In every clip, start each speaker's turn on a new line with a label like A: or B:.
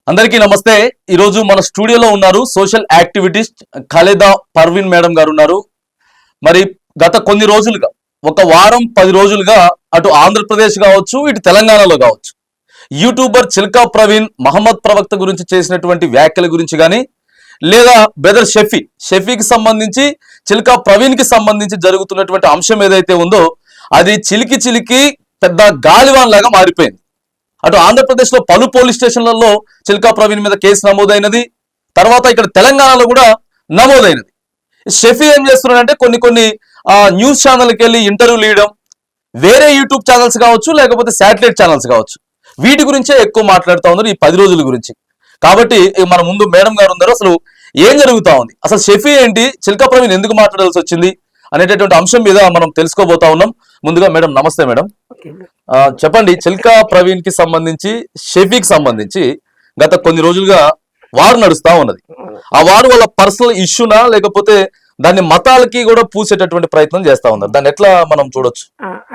A: అందరికీ నమస్తే. ఈరోజు మన స్టూడియోలో ఉన్నారు social activist Khaleda Parveen madam గారు ఉన్నారు. మరి గత కొన్ని రోజులుగా ఒక వారం 10 రోజులుగా అటు ఆంధ్రప్రదేశ్ కావచ్చు ఇటు తెలంగాణలో కావచ్చు యూట్యూబర్ చిల్కా ప్రవీణ్ మహమ్మద్ ప్రవక్త గురించి చేసినటువంటి వ్యాఖ్యల గురించి కానీ లేదా బ్రదర్ షఫీకి సంబంధించి చిల్కా ప్రవీణ్కి సంబంధించి జరుగుతున్నటువంటి అంశం ఏదైతే ఉందో అది చిలికి పెద్ద గాలివాన్ లాగా మారిపోయింది. అటు ఆంధ్రప్రదేశ్ లో పలు పోలీస్ స్టేషన్లలో చిల్కా ప్రవీణ్ మీద కేసు నమోదైనది. తర్వాత ఇక్కడ తెలంగాణలో కూడా నమోదైనది. షఫీ ఏం చేస్తున్నాడంటే కొన్ని న్యూస్ ఛానల్కి వెళ్ళి ఇంటర్వ్యూలు ఇవ్వడం, వేరే యూట్యూబ్ ఛానల్స్ కావచ్చు లేకపోతే శాటిలైట్ ఛానల్స్ కావచ్చు, వీటి గురించే ఎక్కువ మాట్లాడుతూ ఉన్నారు ఈ 10 రోజుల గురించి. కాబట్టి మన ముందు మేడం గారు ఉన్నారు. అసలు ఏం జరుగుతా ఉంది, అసలు షఫీ ఏంటి, చిల్కా ప్రవీణ్ ఎందుకు మాట్లాడాల్సి వచ్చింది అనేటటువంటి అంశం మీద మనం తెలుసుకోబోతా ఉన్నాం. ముందుగా మేడం నమస్తే మేడం. చెప్పండి, చిల్కా ప్రవీణ్ కి సంబంధించి షఫీకి సంబంధించి గత కొన్ని రోజులుగా వారు నడుస్తా ఉన్నది. ఆ వారు వాళ్ళ పర్సనల్ ఇష్యూనా లేకపోతే దాన్ని మతాలకి కూడా పూసేటటువంటి ప్రయత్నం చేస్తా ఉన్నారు, దాన్ని ఎట్లా మనం చూడొచ్చు?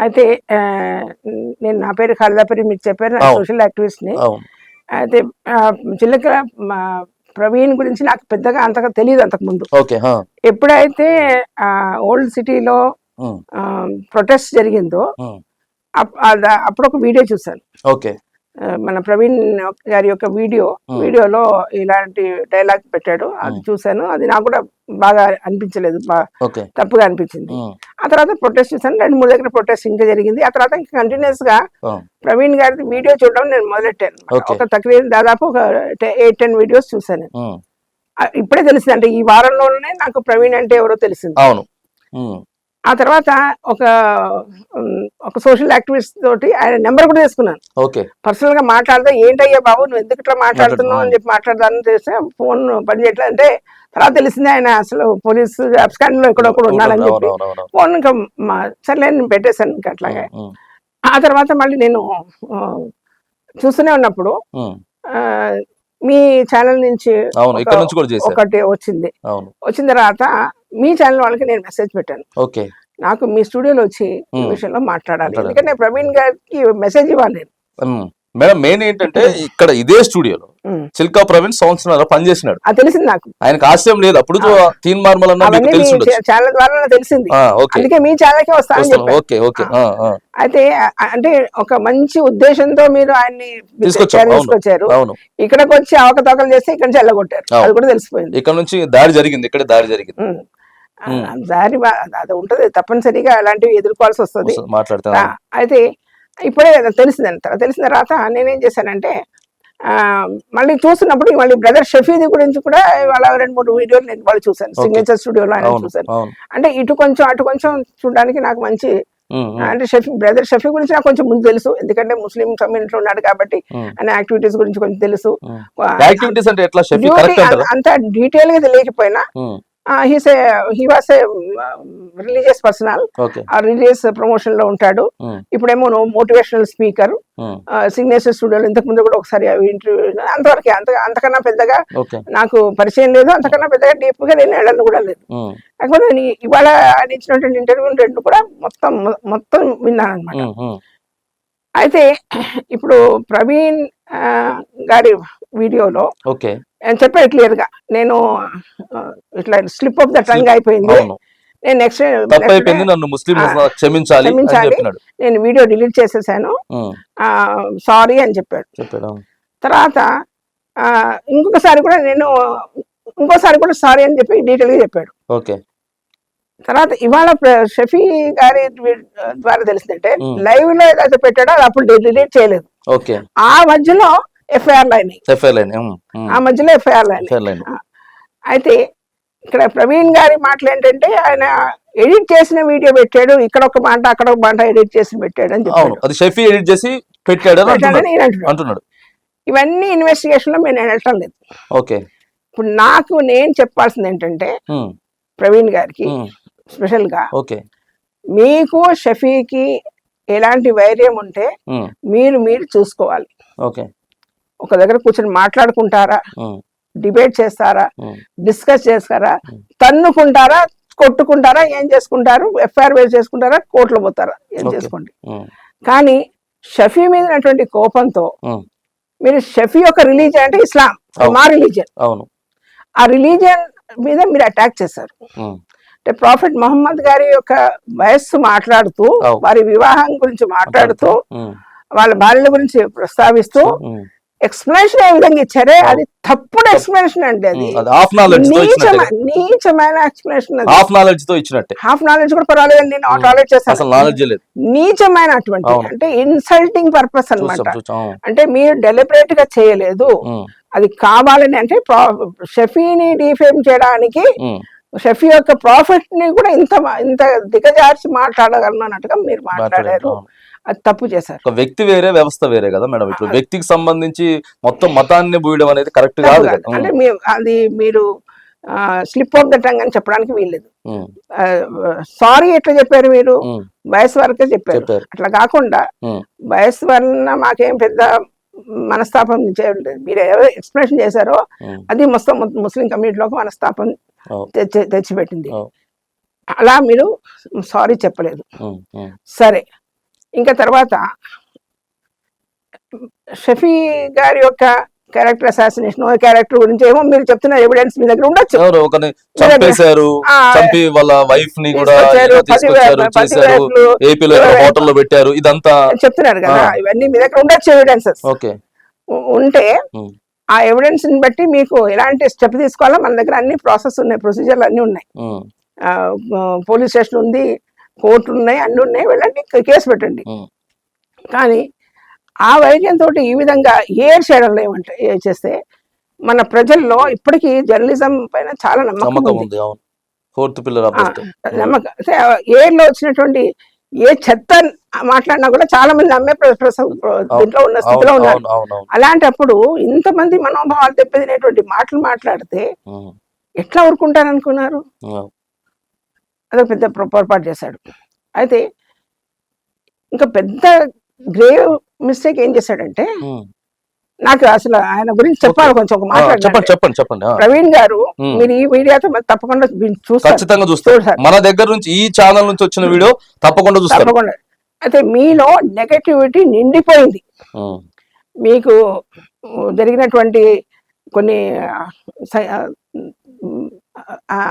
B: అయితే నేను నా పేరు ఖలేదా పర్వీన్, మీకు చెప్పారు, సోషల్ యాక్టివిస్ట్ ని. అయితే చిల్కా ప్రవీణ్ గురించి నాకు పెద్దగా అంతగా తెలియదు అంతకు ముందు. ఎప్పుడైతే ఓల్డ్ సిటీలో ప్రొటెస్ట్ జరిగిందో అప్పుడు ఒక వీడియో చూసాను. మన ప్రవీణ్ గారి యొక్క వీడియోలో ఇలాంటి డైలాగ్ పెట్టాడు, అది చూసాను. అది నాకు కూడా బాగా అనిపించలేదు, తప్పుగా అనిపించింది. ఆ తర్వాత ప్రొటెస్ట్ చూసాను, 2-3 దగ్గర ప్రొటెస్ట్ ఇంకా జరిగింది. ఆ తర్వాత ఇంకా కంటిన్యూస్ గా ప్రవీణ్ గారి వీడియో చూడడం నేను మొదలెట్టాను. ఒక తక్కువ దాదాపు ఒక 8-10 వీడియోస్ చూసాను. ఇప్పుడే తెలిసింది, అంటే ఈ వారంలోనే నాకు ప్రవీణ్ అంటే ఎవరో తెలిసింది. ఆ తర్వాత ఒక సోషల్ యాక్టివిస్ట్ తోటి ఆయన నెంబర్ కూడా తీసుకున్నాను. పర్సనల్ గా మాట్లాడదా, ఏంటయ్యా బాబు నువ్వు ఎందుకు ఇట్లా మాట్లాడుతున్నావు అని చెప్పి మాట్లాడదాన్ని చేస్తే ఫోన్ పనిచేయట్లేదు అంటే తర్వాత తెలిసింది ఆయన అసలు పోలీసు అబ్స్కాండ్ లో ఎక్కడొక్కడ ఉన్నాడని చెప్పి ఫోన్ ఇంకా సర్లే నేను పెట్టేశాను ఇంకా అట్లాగే. ఆ తర్వాత మళ్ళీ నేను చూస్తూనే ఉన్నప్పుడు మీ ఛానల్ నుంచి ఒకటి వచ్చిన తర్వాత మీ ఛానల్ వాళ్ళకి నేను మెసేజ్ పెట్టాను, నాకు మీ స్టూడియోలో వచ్చి ఈ విషయంలో మాట్లాడాలి, ఎందుకంటే ప్రవీణ్ గారికి మెసేజ్ ఇవ్వాలి నేను.
A: మేడం మెయిన్ ఏంటంటే ఇక్కడ ఇదే స్టూడియోలో చిల్కా ప్రవీణ్ సంవత్సరాలు పనిచేసినాడు, అది తెలిసింది నాకు. ఆయనకు ఆశ్చర్యం లేదు అప్పుడు
B: ఛానల్ ద్వారా తెలిసింది, అందుకే మీ ఛానల్ కి వస్తాను. అయితే అంటే ఒక మంచి ఉద్దేశంతో మీరు ఆయన్ని తీసుకొచ్చారు, ఇక్కడికి వచ్చి అవకతవకలు చేస్తే ఇక్కడ నుంచి వెళ్ళగొట్టారు, అది కూడా తెలిసిపోయింది.
A: ఇక్కడ నుంచి దాడి జరిగింది, ఇక్కడ దాడి జరిగింది,
B: దారి అది ఉంటది, తప్పనిసరిగా అలాంటివి ఎదుర్కోవాల్సి వస్తుంది. అయితే ఇప్పుడే తెలిసిన తర్వాత నేనేం చేశానంటే మళ్ళీ చూసినప్పుడు మళ్ళీ బ్రదర్ షఫీది గురించి కూడా వాళ్ళ 2-3 వీడియోలు నేను వాళ్ళు చూసాను, సిగ్నేచర్ స్టూడియోలో ఆయన చూసాను. అంటే ఇటు కొంచెం అటు కొంచెం చూడడానికి నాకు మంచి, అంటే బ్రదర్ షఫీ గురించి నాకు కొంచెం ముందు తెలుసు, ఎందుకంటే ముస్లిం కమ్యూనిటీలో ఉన్నాడు కాబట్టి ఆయన యాక్టివిటీస్ గురించి కొంచెం తెలుసు. అంత డీటెయిల్ గా తెలియకపోయినా he was a religious personal, religious promotion లో ఉంటాడు. ఇప్పుడేమో మోటివేషనల్ స్పీకర్, సిగ్నేచర్ స్టూడియోలో ఇంతకు ముందు కూడా ఒకసారి ఇంటర్వ్యూ, అంతవరకే, అంతకన్నా పెద్దగా నాకు పరిచయం లేదు, అంతకన్నా పెద్దగా డీప్ గా నేను వెళ్ళను కూడా లేదు. కాకపోతే ఇవాళ ఆయన ఇచ్చినటువంటి ఇంటర్వ్యూలు 2 కూడా మొత్తం విన్నాను అనమాట. అయితే ఇప్పుడు ప్రవీణ్ గారి వీడియోలో చెప్పాడు క్లియర్ గా, నేను ఇట్లా స్లిప్ ఆఫ్ ద టంగ్ అయిపోయింది, నేను నెక్స్ట్ క్షమించాలి, నేను వీడియో డిలీట్ చేసేసాను, సారీ అని చెప్పాడు. తర్వాత ఇంకోసారి కూడా సారీ అని చెప్పి డీటెయిల్ గా చెప్పాడు. తర్వాత ఇవాళ షఫీ గారి ద్వారా తెలిసిందంటే లైవ్ లో ఏదైతే పెట్టాడో అది అప్పుడు డిలీట్ చేయలేదు, ఆ మధ్యలో ఎఫ్ఐఆర్ లైన్. అయితే ఇక్కడ ప్రవీణ్ గారి మాటలు ఏంటంటే ఆయన ఎడిట్ చేసిన వీడియో పెట్టాడు, ఇక్కడ ఒక మాట అక్కడ ఒక మాట ఎడిట్ చేసి పెట్టాడు అని
A: అంటున్నాడు.
B: ఇవన్నీ ఇన్వెస్టిగేషన్ లో మేము వెళ్ళటం లేదు. ఇప్పుడు నేను చెప్పాల్సింది ఏంటంటే ప్రవీణ్ గారికి స్పెషల్ గా, మీకు షఫీకి ఎలాంటి వైర్యం ఉంటే మీరు చూసుకోవాలి. ఒక దగ్గర కూర్చొని మాట్లాడుకుంటారా, డిబేట్ చేస్తారా, డిస్కస్ చేస్తారా, తన్నుకుంటారా, కొట్టుకుంటారా, ఏం చేసుకుంటారు, ఎఫ్ఐఆర్ వేసి చేసుకుంటారా, కోర్టులో పోతారా, ఏం చేసుకోండి. కానీ షఫీ మీద కోపంతో మీరు షఫీ యొక్క రిలీజియన్ అంటే ఇస్లాం, మా రిలీజియన్.
A: అవును.
B: ఆ రిలీజియన్ మీద మీరు అటాక్ చేశారు. అంటే ప్రాఫెట్ మహమ్మద్ గారి యొక్క వయస్సు మాట్లాడుతూ, వారి వివాహం గురించి మాట్లాడుతూ, వాళ్ళ భార్యల గురించి ప్రస్తావిస్తూ ఎక్స్ప్లెనేషన్ ఏ విధంగా ఇచ్చారే అది తప్పుడు ఎక్స్ప్లెనేషన్ అండి. అది నీచమైన ఎక్స్ప్లెనేషన్.
A: హాఫ్ నాలెడ్జ్ తో ఇచ్చినట్టే.
B: హాఫ్ నాలెడ్జ్ కూడా పర్వాలేదండి, నాట్ నాలెడ్జ్ చేస్తాను. నీచమైన అటువంటి అంటే ఇన్సల్టింగ్ పర్పస్ అన్నమాట. అంటే మీరు డెలిబరేట్ గా చేయలేదు, అది కావాలని. అంటే షఫీని డిఫేమ్ చేయడానికి షఫీ యొక్క ప్రాఫిట్ ని కూడా ఇంత దిగజార్చి మాట్లాడగలనట్టుగా మీరు మాట్లాడారు. అది తప్పు చేశారు.
A: ఒక వ్యక్తి వేరే, వ్యవస్థ వేరే కదా మేడం. ఇప్పుడు వ్యక్తికి సంబంధించి మొత్తం మతాన్ని బూయడం అనేది కరెక్ట్ కాదు.
B: అంటే అది మీరు స్లిప్ ఆఫ్ ద టంగ్ అని చెప్పడానికి వీల్లేదు. సారీ ఎట్లా చెప్పారు మీరు? వయసు వరకే చెప్పారు. అట్లా కాకుండా వయసు వలన మాకేం పెద్ద మనస్తాపం చేయలేదు. మీరు ఎవరు ఎక్స్ప్లెనేషన్ చేశారో అది మొత్తం ముస్లిం కమ్యూనిటీలోకి మనస్తాపం తెచ్చిపెట్టింది. అలా మీరు సారీ చెప్పలేదు. సరే, ఇంకా తర్వాత షఫీ గారి యొక్క క్యారెక్టర్ అసాసినేషన్ క్యారెక్టర్ గురించి ఏమో మీరు చెప్తున్న ఎవిడెన్స్ మీ దగ్గర ఉండొచ్చు.
A: చంపేశారు, చంపి వాళ్ళ వైఫ్ ని కూడా ఏపీలో హోటల్లో పెట్టారు, ఇదంతా
B: చెప్తున్నారు కదా. ఇవన్నీ మీ దగ్గర ఉండొచ్చు ఎవిడెన్సెస్. ఉంటే ఆ ఎవిడెన్స్ ని బట్టి మీకు ఎలాంటి స్టెప్ తీసుకోవాలో మన దగ్గర అన్ని ప్రాసెస్ ఉన్నాయి, ప్రొసీజర్లు అన్ని ఉన్నాయి. పోలీస్ స్టేషన్ ఉంది, కోర్టు ఉన్నాయి, అన్ని ఉన్నాయి. వెళ్ళండి, కేసు పెట్టండి. కానీ ఆ వైద్యంతో ఈ విధంగా ఏడ్ చేయడంలో చేస్తే మన ప్రజల్లో ఇప్పటికీ జర్నలిజం పైన చాలా నమ్మకం ఉంది. నమ్మకం. ఏడ్లో వచ్చినటువంటి ఏ చెత్త మాట్లాడినా కూడా చాలా మంది నమ్మే దీంట్లో ఉన్న స్థితిలో ఉన్నారు. అలాంటప్పుడు ఇంతమంది మనోభావాలు దెబ్బతినేటువంటి మాటలు మాట్లాడితే ఎట్లా ఊరుకుంటారనుకున్నారు? అదొక పెద్ద పొరపాటు చేశాడు. అయితే ఇంకా పెద్ద గ్రేవ్ మిస్టేక్ ఏం చేశాడంటే, నాకు అసలు ఆయన గురించి చెప్పాలి కొంచెం, ఒక మాట
A: చెప్పండి.
B: ప్రవీణ్ గారు, మీరు ఈ వీడియోతో తప్పకుండా
A: చూస్తారు. మన దగ్గర నుంచి ఈ ఛానల్ నుంచి వచ్చిన వీడియో తప్పకుండా చూస్తారు.
B: అయితే మీలో నెగటివిటీ నిండిపోయింది. మీకు జరిగినటువంటి కొన్ని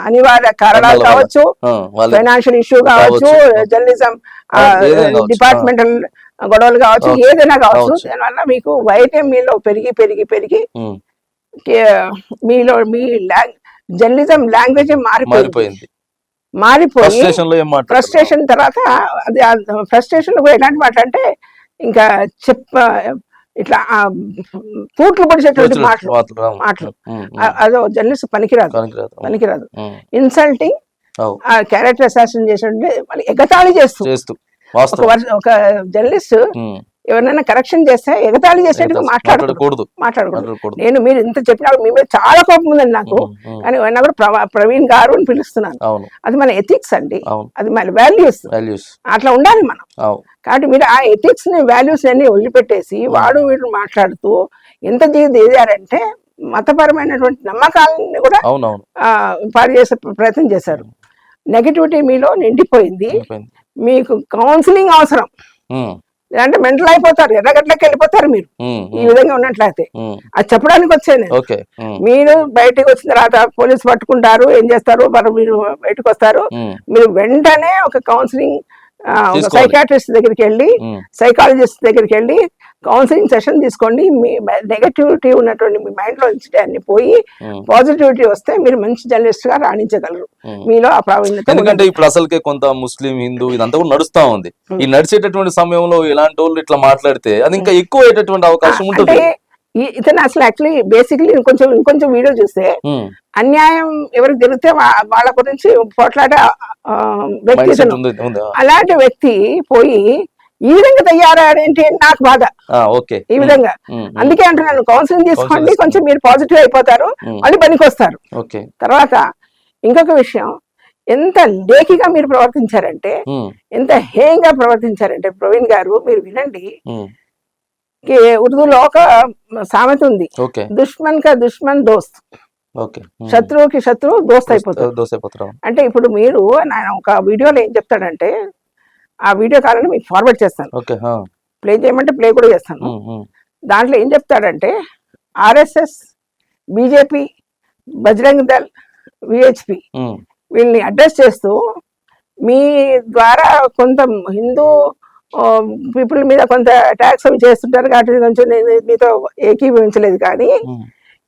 B: అనివార్య కారణాలు కావచ్చు, ఫైనాన్షియల్ ఇష్యూ కావచ్చు, జర్నలిజం డిపార్ట్మెంటల్ గొడవలు కావచ్చు, ఏదైనా కావచ్చు. దానివల్ల మీకు వైద్యం మీలో పెరిగి పెరిగి పెరిగి మీలో మీ జర్నలిజం లాంగ్వేజ్ మారిపోయింది. ఫ్రస్ట్రేషన్ తర్వాత అది ఫ్రస్ట్రేషన్ కూడా ఎలాంటి మాట అంటే ఇంకా ఇట్లా పూట్లు పడిచేటువంటి మాటలు అదో జర్నలిస్ట్ పనికిరాదు. ఇన్సల్టింగ్, క్యారెక్టర్ అసాసినేషన్ చేసినట్టు మళ్ళీ ఎగతాళి చేస్తూ ఒక జర్నలిస్ట్ ఎవరైనా కరెక్షన్ చేస్తే ఎగతాళి చేసేట్టుగా మాట్లాడకూడదు. నేను మీరు ఇంత చెప్పినప్పుడు మీ మీద చాలా కోపం ఉందండి నాకు, కానీ అయినా కూడా ప్రవీణ్ గారు అని పిలుస్తున్నాను. అది మన ఎథిక్స్ అండి, అది మన వాల్యూస్. అట్లా ఉండాలి మనం. కాబట్టి మీరు ఆ ఎథిక్స్ ని, వాల్యూస్ అన్ని వదిలిపెట్టేసి వాడు వీడు మాట్లాడుతూ ఎంత దిగారంటే మతపరమైనటువంటి నమ్మకాలని కూడా పాడు చేసే ప్రయత్నం చేశారు. నెగటివిటీ మీలో నిండిపోయింది. మీకు కౌన్సిలింగ్ అవసరం, అంటే మెంటల్ అయిపోతారు, ఎర్రగడ్డకి వెళ్ళిపోతారు మీరు ఈ విధంగా ఉన్నట్లయితే. అది చెప్పడానికి వచ్చాను. మీరు బయటకు వచ్చిన తర్వాత పోలీసు పట్టుకుంటారు, ఏం చేస్తారు, మరి మీరు బయటకు వస్తారు. మీరు వెంటనే ఒక కౌన్సిలింగ్, సైకాట్రిస్ట్ దగ్గరికి వెళ్ళి, సైకాలజిస్ట్ దగ్గరికి వెళ్ళి కౌన్సిలింగ్ సెషన్ తీసుకోండి. మీ నెగటివిటీ ఉన్నటువంటి మీ మైండ్ లో అన్ని పోయి పాజిటివిటీ వస్తే మీరు మంచి జర్నలిస్ట్ గా రాణించగలరు. మీలో ఆ ప్రావీణ్యత.
A: ఎందుకంటే ఇప్పుడు అసలుకే కొంత ముస్లిం, హిందూ ఇదంతా కూడా నడుస్తా ఉంది. ఈ నడిచేటటువంటి సమయంలో ఇలాంటి వాళ్ళు ఇట్లా మాట్లాడితే అది ఇంకా ఎక్కువ అయ్యేటటువంటి అవకాశం ఉంటుంది.
B: ఇతను అసలు యాక్చువల్లీ బేసిక్లీ ఇంకొంచెం వీడియో చూస్తే అన్యాయం ఎవరికి జరిగితే వాళ్ళ గురించి పోట్లాడే వ్యక్తి. అలాంటి వ్యక్తి పోయి ఈ విధంగా తయారయ్యాడేంటి నాకు బాధ. ఈ విధంగా అందుకే అంటున్నాను, కౌన్సిలింగ్ తీసుకోండి, కొంచెం మీరు పాజిటివ్ అయిపోతారు, మళ్ళీ పనికి వస్తారు. తర్వాత ఇంకొక విషయం, ఎంత లేఖిగా మీరు ప్రవర్తించారంటే, ఎంత హేయంగా ప్రవర్తించారంటే ప్రవీణ్ గారు, మీరు వినండి. ఉర్దూలో ఒక సామెత ఉంది, దుష్మన్ కా దుష్మన్ దోస్త్, శత్రువుకి శత్రువు దోస్త్ అయిపోతారు. అంటే ఇప్పుడు మీరు ఒక వీడియోలో ఏం చెప్తాడంటే, ఆ వీడియో కావాలని మీకు ఫార్వర్డ్ చేస్తాను, ప్లే చేయమంటే ప్లే కూడా చేస్తాను. దాంట్లో ఏం చెప్తాడంటే RSS, BJP, Bajrang Dal, VHP వీళ్ళని అడ్రస్ చేస్తూ మీ ద్వారా కొంత హిందూ పీపుల్ మీద కొంత ట్యాక్స్ అవి చేస్తుంటారు కాబట్టి కొంచెం నేను మీతో ఏకీభవించలేదు, కానీ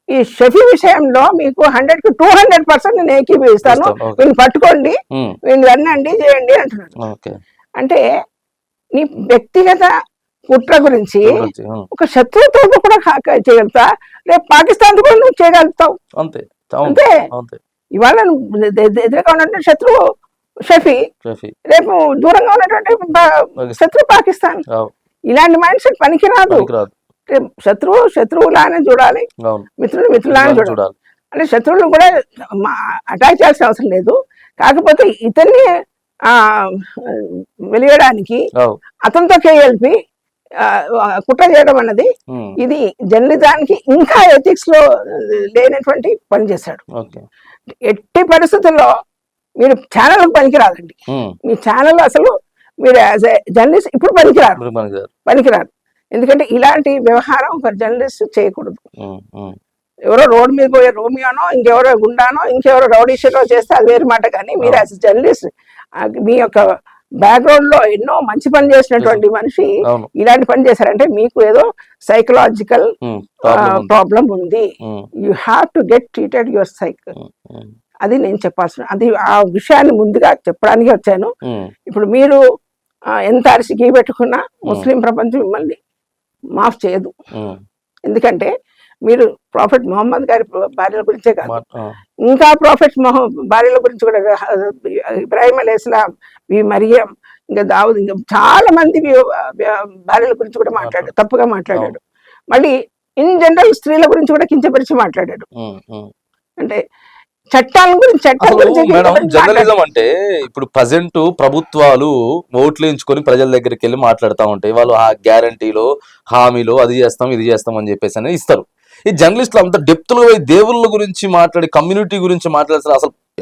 B: ఈ షఫీ విషయంలో మీకు 100కి 200% నేను ఏకీభవిస్తాను, వీళ్ళు పట్టుకోండి, వీళ్ళు అన్నండి చేయండి అంటున్నాడు. అంటే నీ వ్యక్తిగత కుట్ర గురించి ఒక శత్రువుతో కూడా చేయగలుగుతా, రేపు పాకిస్తాన్ కూడా నువ్వు చేయగలుగుతావు. అంతే ఇవాళ ఎదురుగా ఉన్నటువంటి శత్రువు షఫీ, రేపు దూరంగా ఉన్నటువంటి శత్రువు పాకిస్తాన్. ఇలాంటి మైండ్ సెట్ పనికిరాదు. శత్రువులానే చూడాలి, మిత్రులు మిత్రులానే చూడాలి. అంటే శత్రువులను కూడా అటాక్ చేయాల్సిన అవసరం లేదు, కాకపోతే ఇతన్ని వెలియడానికి అతనితో కేఎల్పి కుట్ర చేయడం అన్నది ఇది జర్నలిజానికి ఇంకా ఎథిక్స్ లో లేనటువంటి పని చేశాడు. ఎట్టి పరిస్థితుల్లో మీరు ఛానల్ పనికిరాదండి. మీ ఛానల్ అసలు మీరు యాజ్ ఏ జర్నలిస్ట్ ఇప్పుడు పనికిరారు. ఎందుకంటే ఇలాంటి వ్యవహారం ఒక జర్నలిస్ట్ చేయకూడదు. ఎవరో రోడ్ మీద పోయే రోమియోనో, ఇంకెవరో గుండానో, ఇంకెవరో రౌడీషలో చేస్తే అది వేరు మాట, కానీ మీరు యాజ్ జర్నలిస్ట్ మీ యొక్క బ్యాక్గ్రౌండ్ లో ఎన్నో మంచి పని చేసినటువంటి మనిషి ఇలాంటి పని చేశారంటే మీకు ఏదో సైకలాజికల్ ప్రాబ్లం ఉంది. You have to get treated your cycle. అది నేను చెప్పాల్సిన, అది ఆ విషయాన్ని ముందుగా చెప్పడానికి వచ్చాను. ఇప్పుడు మీరు ఎంత అరిసి పెట్టుకున్నా ముస్లిం ప్రపంచం మిమ్మల్ని మాఫ్ చేయదు. ఎందుకంటే మీరు ప్రాఫెట్ మొహమ్మద్ గారి భార్యల గురించే కాదు, ఇంకా ప్రాఫెట్ భార్యల గురించి కూడా, ఇబ్రాహిం అలైహిస్సలాం, మరియం, ఇంకా దావుద్, ఇంకా చాలా మంది భార్యల గురించి కూడా తప్పుగా మాట్లాడాడు. మళ్ళీ ఇన్ జనరల్ స్త్రీల గురించి కూడా కించపరిచి మాట్లాడాడు. అంటే చట్టాల గురించి
A: జర్నలిజం అంటే ఇప్పుడు ప్రజెంట్ ప్రభుత్వాలు ఓట్లు ఎంచుకొని ప్రజల దగ్గరికి వెళ్ళి మాట్లాడుతూ ఉంటాయి. వాళ్ళు ఆ గ్యారంటీలో హామీలో అది చేస్తాం ఇది చేస్తాం అని చెప్పేసి అని ఇస్తారు. ఈ జర్నలిస్టులు అంత డెప్త్ లో దేవుళ్ళ గురించి మాట్లాడి కమ్యూనిటీ గురించి మాట్లాడాల్సిన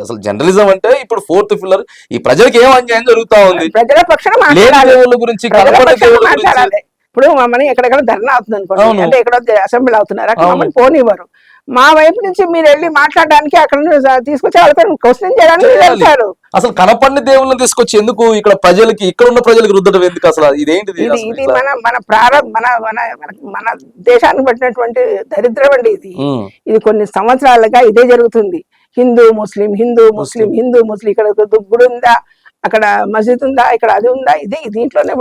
A: అసలు జర్నలిజం అంటే ఇప్పుడు 4th పిల్లర్ ఈ ప్రజలకు ఏం అన్యాయం జరుగుతా ఉంది,
B: ప్రజల పక్షాన
A: దేవుళ్ళ గురించి
B: ఇప్పుడు మమ్మల్ని ఎక్కడెక్కడ ధర్నా అవుతుంది అనుకోండి, అంటే ఎక్కడో అసెంబ్లీ అవుతున్నారు, మమ్మల్ని పోనివ్వరు. మా వైపు నుంచి మీరు వెళ్ళి మాట్లాడడానికి అక్కడ తీసుకొచ్చి వాళ్ళతో క్వశ్చన్ చేయడానికి వెళ్తారు.
A: అసలు కనపడిన దేవుళ్ళని తీసుకొచ్చి ఎందుకు ఇక్కడ ప్రజలకి, ఇక్కడ ఉన్న ప్రజలకు రుద్దడం ఎందుకు? అసలు ఇదేంటిది?
B: ఇది మన దేశానికి పట్టినటువంటి దరిద్రం అండి. ఇది కొన్ని సంవత్సరాలుగా ఇదే జరుగుతుంది. హిందూ ముస్లిం ఇక్కడ గుడి ఉందా, అక్కడ మస్జిద్ ఉందా, ఇక్కడ అది ఉందా, ఇది దీంట్లోనే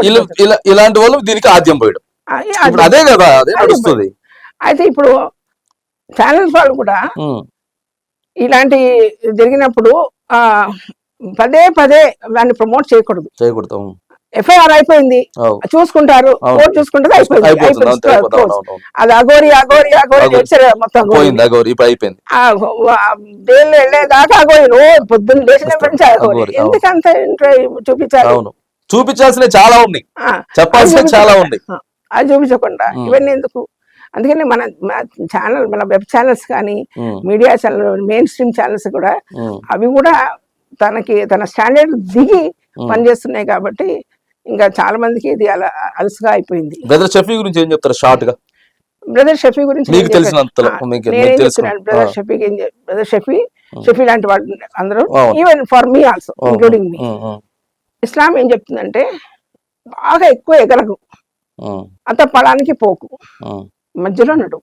A: ఇలాంటి వాళ్ళు దీనికి ఆద్యం పోయడం. అదే కదా అదే నడుస్తుంది.
B: అయితే ఇప్పుడు ఛానల్స్ వాళ్ళు కూడా ఇలాంటి జరిగినప్పుడు పదే దాన్ని ప్రమోట్ చేయకూడదు. ఎఫ్ఐఆర్ అయిపోయింది, చూసుకుంటారు, కోర్టు చూసుకుంటారు, అయిపోయింది. అది అఘోరి మొత్తం జైల్లో వెళ్ళేదాకా అఘోరి పొద్దున్న లేచిన నుంచి అఘోరి. ఎందుకంత
A: చూపించాల్సిన చాలా ఉన్నాయి, చెప్పాల్సిన చాలా ఉన్నాయి,
B: అది చూపించకుండా ఇవన్నీ ఎందుకు? అందుకని మన ఛానల్, మన వెబ్ ఛానల్స్ కానీ media channel, main stream channels కూడా అవి కూడా తన స్టాండర్డ్ దిగి పనిచేస్తున్నాయి. కాబట్టి ఇంకా చాలా మందికి ఇది అలా అలసుగా అయిపోయింది.
A: బ్రదర్ షఫీ గురించి ఏం చెప్తారు షార్ట్ గా?
B: బ్రదర్ షఫీ గురించి బ్రదర్ షఫీ లాంటి వాళ్ళు అందరూ, even for me also including me, Islam ఏం చెప్తుందంటే బాగా ఎక్కువ ఎగరకు, అంత పడానికి పోకు, మధ్యలో నడు.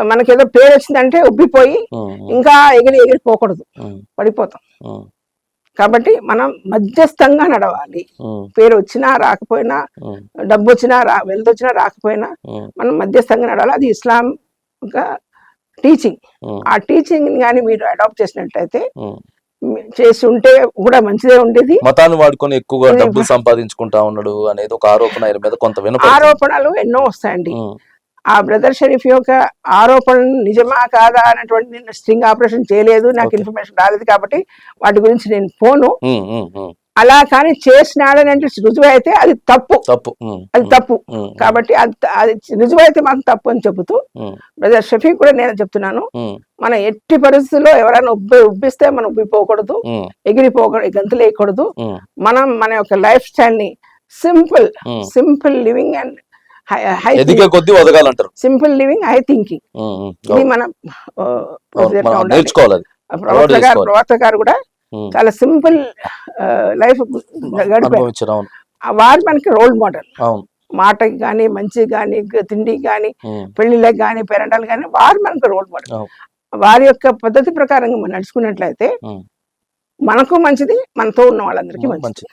B: మనకేదో పేరు వచ్చిందంటే ఉబ్బిపోయి ఇంకా ఎగిరిపోకూడదు, పడిపోతాం. కాబట్టి మనం మధ్యస్థంగా నడవాలి. పేరు వచ్చినా రాకపోయినా, డబ్బు వచ్చినా వెళ్తొచ్చినా రాకపోయినా మనం మధ్యస్థంగా నడవాలి. అది ఇస్లాం టీచింగ్. ఆ టీచింగ్ కానీ మీరు అడాప్ట్ చేసినట్టయితే, చేసి ఉంటే కూడా మంచిదే ఉండేది.
A: మతాన్ని వాడుకొని ఎక్కువగా డబ్బులు సంపాదించుకుంటా ఉన్నాడు అనేది ఒక ఆరోపణ ఆయన మీద కొంత
B: ఆరోపణలు ఎన్నో వస్తాయండి. ఆ బ్రదర్ షరీఫ్ యొక్క ఆరోపణలు నిజమా కాదా అన్నటువంటి, నేను స్ట్రింగ్ ఆపరేషన్ చేయలేదు, నాకు ఇన్ఫర్మేషన్ రాలేదు, కాబట్టి వాటి గురించి నేను పోను. అలా కానీ చేసినాడని అంటే రుజువు అయితే అది తప్పు. కాబట్టి అది రుజువు అయితే మాత్రం తప్పు అని చెబుతూ, బ్రదర్ షఫీ కూడా నేను చెప్తున్నాను, మన ఎట్టి పరిస్థితుల్లో ఎవరైనా ఉబ్బిస్తే మనం ఉబ్బిపోకూడదు, గంతులు వేయకూడదు. మనం మన యొక్క లైఫ్ స్టైల్ ని సింపుల్ లివింగ్ అండ్
A: ఎదిగే కొద్దీ వదగాలంటారు.
B: సింపుల్ లివింగ్, హై థింకింగ్, ఇది మనం
A: నేర్చుకోవాలి.
B: ప్రవక్త గారు కూడా చాలా సింపుల్ లైఫ్ గడిపారు. వారు మనకి రోల్ మోడల్. మాటకి కానీ, మంచికి కానీ, తిండికి కానీ, పెళ్లిళ్ళకి కానీ, పెరంటాలు కానీ, వారు మనకు రోల్ మోడల్. వారి యొక్క పద్ధతి ప్రకారంగా మనం నడుచుకున్నట్లయితే మనకు మంచిది, మనతో ఉన్న వాళ్ళందరికీ మంచిది.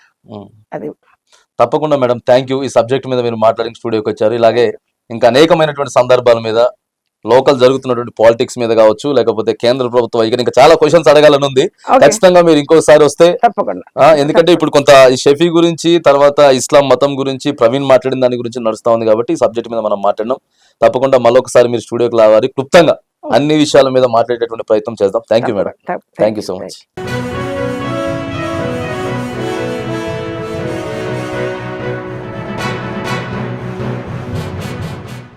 B: అది
A: తప్పకుండా మేడం, థ్యాంక్ యూ. ఈ సబ్జెక్ట్ మీద మీరు మాట్లాడి స్టూడియోకి వచ్చారు. ఇలాగే ఇంకా అనేకమైనటువంటి సందర్భాల మీద, లోకల్ జరుగుతున్నటువంటి పాలిటిక్స్ మీద కావచ్చు, లేకపోతే కేంద్ర ప్రభుత్వం, ఇంకా చాలా క్వశ్చన్స్ అడగాలని ఉంది. ఖచ్చితంగా మీరు ఇంకోసారి వస్తే, ఎందుకంటే ఇప్పుడు కొంత ఈ షఫీ గురించి, తర్వాత ఇస్లాం మతం గురించి ప్రవీణ్ మాట్లాడిన దాని గురించి నడుస్తా ఉంది కాబట్టి ఈ సబ్జెక్ట్ మీద మనం మాట్లాడినాం. తప్పకుండా మళ్ళొకసారి మీరు స్టూడియోకి రావాలి, క్లుప్తంగా అన్ని విషయాల మీద మాట్లాడేటటువంటి ప్రయత్నం చేద్దాం. Thank you madam, thank you so much.